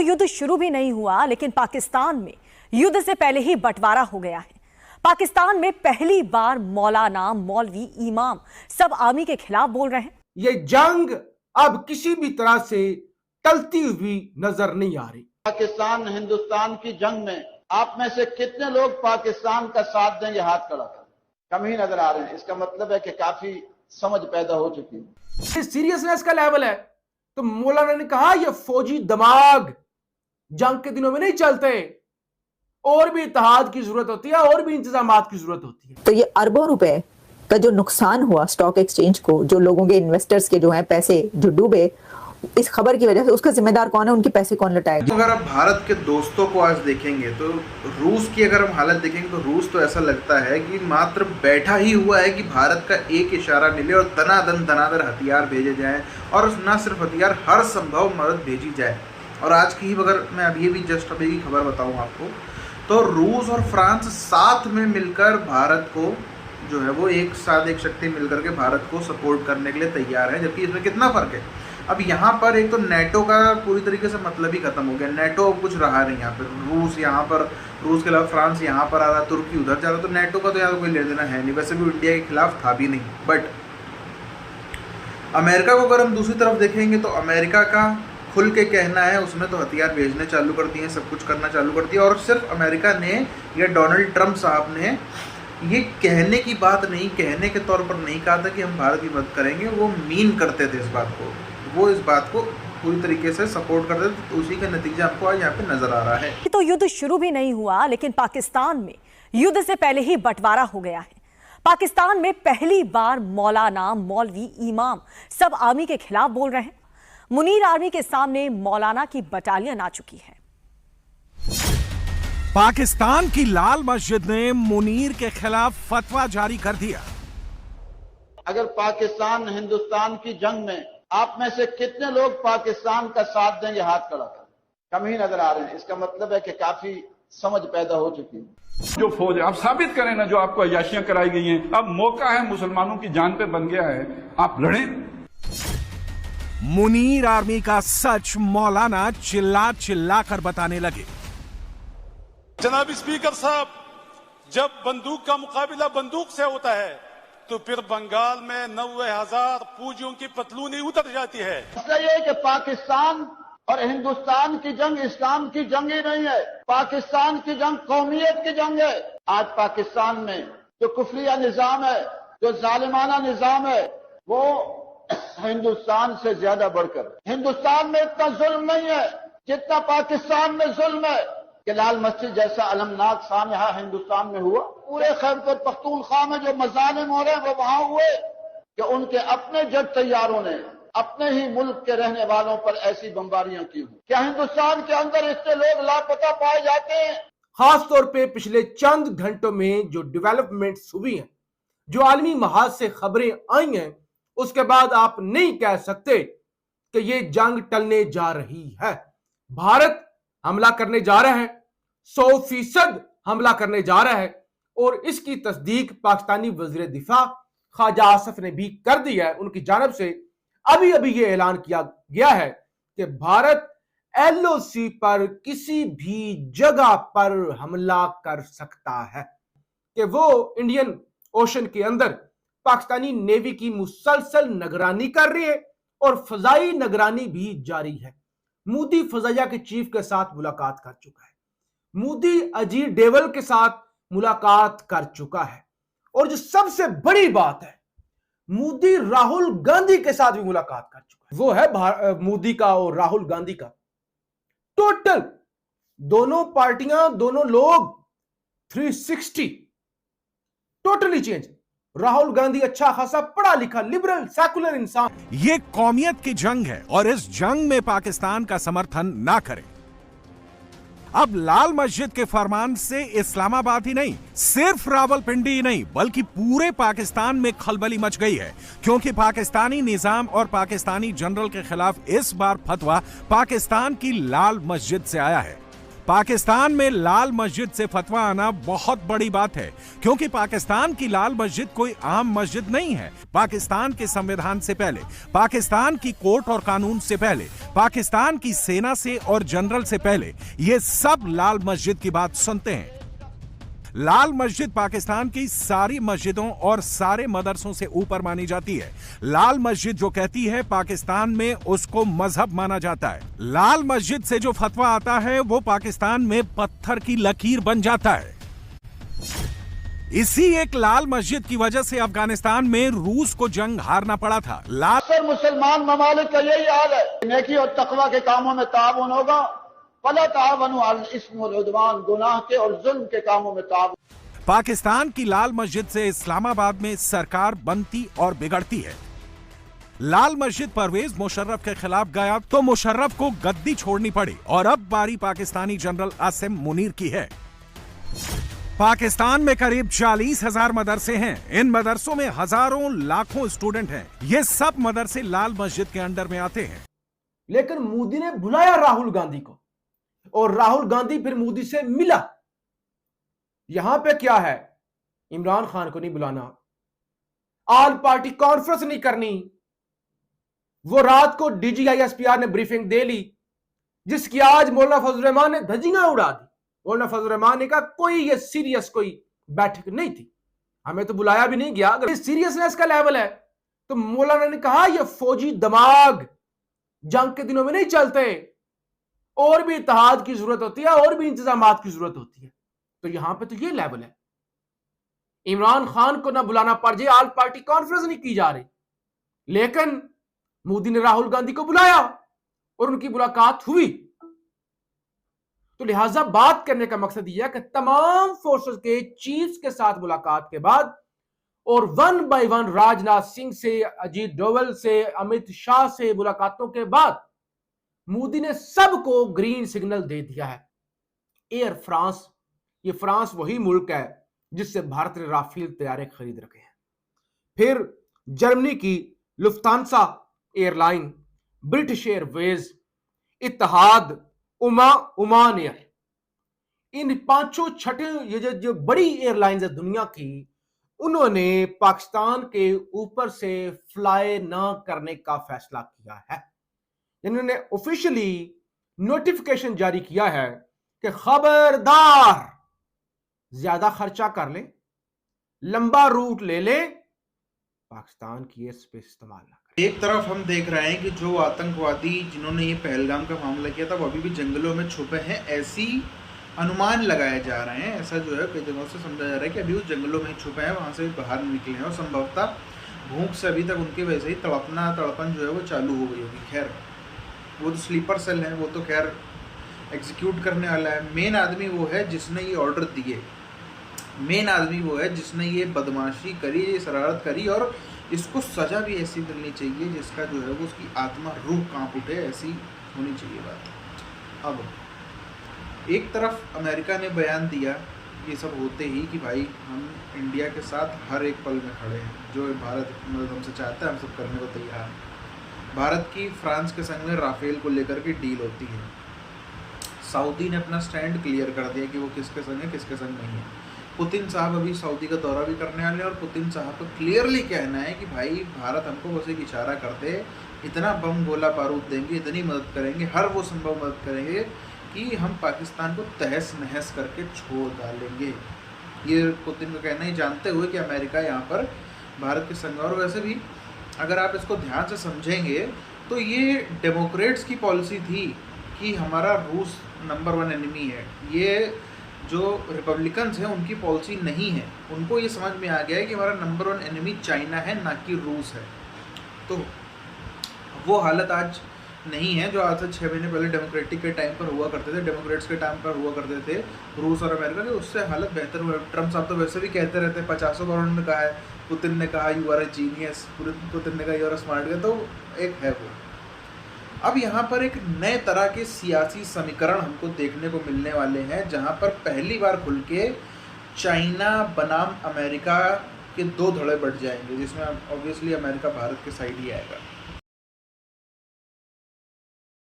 तो युद्ध शुरू भी नहीं हुआ, लेकिन पाकिस्तान में युद्ध से पहले ही बंटवारा हो गया है। पाकिस्तान में पहली बार मौलाना, मौलवी, इमाम सब आर्मी के खिलाफ बोल रहे हैं। ये जंग अब किसी भी तरह से टलती हुई नजर नहीं आ रही। पाकिस्तान हिंदुस्तान की जंग में आप में से कितने लोग पाकिस्तान का साथ देंगे? हाथ खड़ा कर। कम ही नजर आ रहे हैं। इसका मतलब है कि काफी समझ पैदा हो चुकी है। सीरियसनेस का लेवल है। तो मौलाना ने कहा ये फौजी दिमाग जंग के दिनों में नहीं चलते, और भी इत्तेहाद की जरूरत होती है, और भी इंतजामात की जरूरत होती है। तो ये अरबों रुपए का जो नुकसान हुआ स्टॉक एक्सचेंज को, जो लोगों के, इन्वेस्टर्स के जो हैं पैसे जो डूबे इस खबर की वजह से, उसका जिम्मेदार कौन है? उनके पैसे कौन लौटाएगा? अगर आप भारत के दोस्तों को आज देखेंगे तो रूस की अगर हम हालत देखेंगे तो रूस तो ऐसा लगता है कि मात्र बैठा ही हुआ है कि भारत का एक इशारा मिले और दनादन हथियार भेजे जाएं, और ना सिर्फ हथियार, हर संभव मदद भेजी जाए। और आज की ही अगर मैं अभी की खबर बताऊं आपको, तो रूस और फ्रांस साथ में मिलकर भारत को जो है वो एक साथ, एक शक्ति मिलकर के भारत को सपोर्ट करने के लिए तैयार है। जबकि इसमें कितना फर्क है। अब यहाँ पर एक तो नेटो का पूरी तरीके से मतलब ही खत्म हो गया। नेटो अब कुछ रहा नहीं यहाँ पर। रूस यहाँ पर, रूस के अलावा फ्रांस यहाँ पर आ रहा, तुर्की उधर जा रहा, तो नेटो का तो यहाँ कोई लेना देना है नहीं। वैसे भी इंडिया के खिलाफ था भी नहीं। बट अमेरिका को अगर हम दूसरी तरफ देखेंगे तो अमेरिका का खुल के कहना है, उसने तो हथियार भेजने चालू कर दिए हैं, सब कुछ करना चालू कर दिया। और सिर्फ अमेरिका ने या डोनाल्ड ट्रंप साहब ने ये कहने की बात नहीं, कहने के तौर पर नहीं कहा था कि हम भारत की मदद करेंगे। वो मीन करते थे इस बात को, वो इस बात को पूरी तरीके से सपोर्ट करते थे। तो उसी का नतीजा आपको आज यहाँ पे नजर आ रहा है। तो युद्ध शुरू भी नहीं हुआ, लेकिन पाकिस्तान में युद्ध से पहले ही बंटवारा हो गया है। पाकिस्तान में पहली बार मौलाना, मौलवी, इमाम सब आर्मी के खिलाफ बोल रहे हैं। मुनीर आर्मी के सामने मौलाना की बटालियन आ चुकी है। पाकिस्तान की लाल मस्जिद ने मुनीर के खिलाफ फतवा जारी कर दिया। अगर पाकिस्तान हिंदुस्तान की जंग में आप में से कितने लोग पाकिस्तान का साथ देंगे? हाथ खड़ा कर। कम ही नजर आ रहे हैं। इसका मतलब है कि काफी समझ पैदा हो चुकी है। जो फौज है, आप साबित करें ना, जो आपको अय्याशियां कराई गई हैं। अब मौका है, मुसलमानों की जान पे बन गया है, आप लड़ें। मुनीर आर्मी का सच मौलाना चिल्ला चिल्ला कर बताने लगे। जनाब स्पीकर साहब, जब बंदूक का मुकाबला बंदूक से होता है तो फिर बंगाल में 90,000 फौजियों की पतलूनी उतर जाती है। इसलिए कि पाकिस्तान और हिंदुस्तान की जंग इस्लाम की जंग ही नहीं है। पाकिस्तान की जंग कौमियत की जंग है। आज पाकिस्तान में जो कुफरिया निजाम है, जो जालिमाना निजाम है, वो हिंदुस्तान से ज्यादा बढ़कर, हिंदुस्तान में इतना जुल्म नहीं है जितना पाकिस्तान में जुल्म है। कि लाल मस्जिद जैसा अलमनाक सानहा हिंदुस्तान में हुआ, पूरे खैबर पख्तूनख्वा में जो मजालिम हो रहे हैं वो वहां हुए कि उनके अपने जेट तैयारों ने अपने ही मुल्क के रहने वालों पर ऐसी बमबारियां की हुई। क्या हिंदुस्तान के अंदर इससे लोग लापता पाए जाते हैं? खास तौर पे पिछले चंद घंटों में जो डेवलपमेंट्स हुई हैं, जो आलमी महाज से खबरें आई हैं, उसके बाद आप नहीं कह सकते कि ये जंग टलने जा रही है। भारत हमला करने जा रहा है, 100% हमला करने जा रहा है। और इसकी तस्दीक पाकिस्तानी वज़ीर दिफा ख्वाजा आसिफ ने भी कर दी है। उनकी जानिब से अभी ये ऐलान किया गया है कि भारत LOC पर किसी भी जगह पर हमला कर सकता है, कि वो इंडियन ओशन के अंदर पाकिस्तानी नेवी की मुसलसल निगरानी कर रही है और फजाई निगरानी भी जारी है। मोदी फजाइया के चीफ के साथ मुलाकात कर चुका है। मोदी अजीत डोवाल के साथ मुलाकात कर चुका है। और जो सबसे बड़ी बात है, मोदी राहुल गांधी के साथ भी मुलाकात कर चुका है। वो है मोदी का और राहुल गांधी का टोटल, दोनों पार्टियां, दोनों लोग 360 टोटली चेंज। राहुल गांधी अच्छा खासा पढ़ा लिखा, लिबरल, सेकुलर इंसान। ये कौमियत की जंग है और इस जंग में पाकिस्तान का समर्थन ना करें। अब लाल मस्जिद के फरमान से इस्लामाबाद ही नहीं, सिर्फ रावलपिंडी ही नहीं, बल्कि पूरे पाकिस्तान में खलबली मच गई है, क्योंकि पाकिस्तानी निजाम और पाकिस्तानी जनरल के खिलाफ इस बार फतवा पाकिस्तान की लाल मस्जिद से आया है। पाकिस्तान में लाल मस्जिद से फतवा आना बहुत बड़ी बात है, क्योंकि पाकिस्तान की लाल मस्जिद कोई आम मस्जिद नहीं है। पाकिस्तान के संविधान से पहले, पाकिस्तान की कोर्ट और कानून से पहले, पाकिस्तान की सेना से और जनरल से पहले ये सब लाल मस्जिद की बात सुनते हैं। लाल मस्जिद पाकिस्तान की सारी मस्जिदों और सारे मदरसों से ऊपर मानी जाती है। लाल मस्जिद जो कहती है पाकिस्तान में उसको मजहब माना जाता है। लाल मस्जिद से जो फतवा आता है वो पाकिस्तान में पत्थर की लकीर बन जाता है। इसी एक लाल मस्जिद की वजह से अफगानिस्तान में रूस को जंग हारना पड़ा था। अक्सर मुसलमान ममालिक का यही हाल है, नेकी और तकवा के कामों में ताउन होगा, फला तावनु अल इस्म वल उद्वान, गुनाह के और जुल्म के कामों में ताउन। पाकिस्तान की लाल मस्जिद से इस्लामाबाद में सरकार बनती और बिगड़ती है। लाल मस्जिद परवेज मुशर्रफ के खिलाफ गया तो मुशर्रफ को गद्दी छोड़नी पड़ी और अब बारी पाकिस्तानी जनरल आसिम मुनीर की है। पाकिस्तान में करीब 40,000 मदरसे हैं। इन मदरसों में हजारों लाखों स्टूडेंट हैं। ये सब मदरसे लाल मस्जिद के अंडर में आते हैं। लेकिन मोदी ने बुलाया राहुल गांधी को और राहुल गांधी फिर मोदी से मिला। यहां पे क्या है, इमरान खान को नहीं बुलाना, ऑल पार्टी कॉन्फ्रेंस नहीं करनी। वो रात को DGISPR ने ब्रीफिंग दे ली, जिसकी आज मौलाना फजल रहमान ने धज्जियां उड़ा दी। मौलाना फजल रहमान ने कहा कोई ये सीरियस कोई बैठक नहीं थी, हमें तो बुलाया भी नहीं गया। अगर सीरियसनेस का लेवल है तो मौलाना ने कहा ये फौजी दिमाग जंग के दिनों में नहीं चलते, और भी इत्तेहाद की जरूरत होती है, और भी इंतजामात की जरूरत होती है। तो यहां पे तो ये लेवल है, इमरान खान को ना बुलाना पड़ जाए, ऑल पार्टी कॉन्फ्रेंस नहीं की जा रही, लेकिन मोदी ने राहुल गांधी को बुलाया और उनकी मुलाकात हुई। तो लिहाजा बात करने का मकसद यह है कि तमाम फोर्सेस के चीफ्स के साथ मुलाकात के बाद और 1 बाय 1 राजनाथ सिंह से, अजीत डोवल से, अमित शाह से मुलाकातों के बाद मोदी ने सबको ग्रीन सिग्नल दे दिया है। एयर फ्रांस, ये फ्रांस वही मुल्क है जिससे भारत ने राफेल तैयारे खरीद रखे हैं। फिर जर्मनी की Lufthansa airline, British Airways, Etihad, Oman Air, इन पांचों छठे ये जो बड़ी एयरलाइंस है दुनिया की, उन्होंने पाकिस्तान के ऊपर से फ्लाई ना करने का फैसला किया है। इन्होंने ऑफिशियली नोटिफिकेशन जारी किया है कि खबरदार ज्यादा खर्चा कर ले, लंबा रूट ले ले, पाकिस्तान की एयर स्पेस इस्तेमाल ना करें। एक तरफ हम देख रहे हैं कि जो आतंकवादी जिन्होंने ये पहलगाम का मामला किया था वो अभी भी जंगलों में छुपे हैं, ऐसी अनुमान लगाए जा रहे हैं। ऐसा जो है कई जगहों से समझा जा रहा है कि अभी वो जंगलों में छुपे हैं, वहाँ से भी बाहर निकले हैं और संभवतः भूख से अभी तक उनके वैसे ही तड़पन जो है वो चालू हो गई होगी। खैर वो तो स्लीपर सेल है, वो तो खैर एग्जीक्यूट करने वाला है। मेन आदमी वो है जिसने ये ऑर्डर दिए, मेन आदमी वो है जिसने ये बदमाशी करी, ये शरारत करी, और इसको सज़ा भी ऐसी मिलनी चाहिए जिसका जो है वो उसकी आत्मा रूह कांप उठे, ऐसी होनी चाहिए बात। अब एक तरफ अमेरिका ने बयान दिया ये सब होते ही कि भाई हम इंडिया के साथ हर एक पल में खड़े हैं, जो भारत मतलब हमसे चाहता है हम सब करने को तैयार हैं। भारत की फ्रांस के संग में राफेल को लेकर के डील होती है। सऊदी ने अपना स्टैंड क्लियर कर दिया कि वो किसके संग है, किसके संग नहीं है। पुतिन साहब अभी सऊदी का दौरा भी करने वाले हैं और पुतिन साहब को क्लियरली कहना है कि भाई भारत हमको बस एक इशारा कर दे, इतना बम गोला बारूद देंगे, इतनी मदद करेंगे, हर वो संभव मदद करेंगे कि हम पाकिस्तान को तहस नहस करके छोड़ डालेंगे। ये पुतिन का कहना ही, जानते हुए कि अमेरिका यहाँ पर भारत के संग। और वैसे भी अगर आप इसको ध्यान से समझेंगे तो ये डेमोक्रेट्स की पॉलिसी थी कि हमारा रूस नंबर 1 एनिमी है। ये जो रिपब्लिकन्स हैं उनकी पॉलिसी नहीं है, उनको ये समझ में आ गया है कि हमारा नंबर 1 एनिमी चाइना है, ना कि रूस है। तो वो हालत आज नहीं है जो आज से 6 महीने पहले डेमोक्रेटिक के टाइम पर हुआ करते थे, डेमोक्रेट्स के टाइम पर हुआ करते थे रूस और अमेरिका के, उससे हालत बेहतर हुआ। ट्रम्प साहब तो वैसे भी कहते रहते हैं, 50 बार उन्होंने कहा है, पुतिन ने कहा you are a genius, Putin ने कहा you are a smart guy, तो एक है वो। अब यहाँ पर एक नए तरह के सियासी समीकरण हमको देखने को मिलने वाले हैं, जहाँ पर पहली बार खुल के चाइना बनाम अमेरिका के 2 धड़े बढ़ जाएंगे, जिसमें ऑब्वियसली अमेरिका भारत के साइड ही आएगा।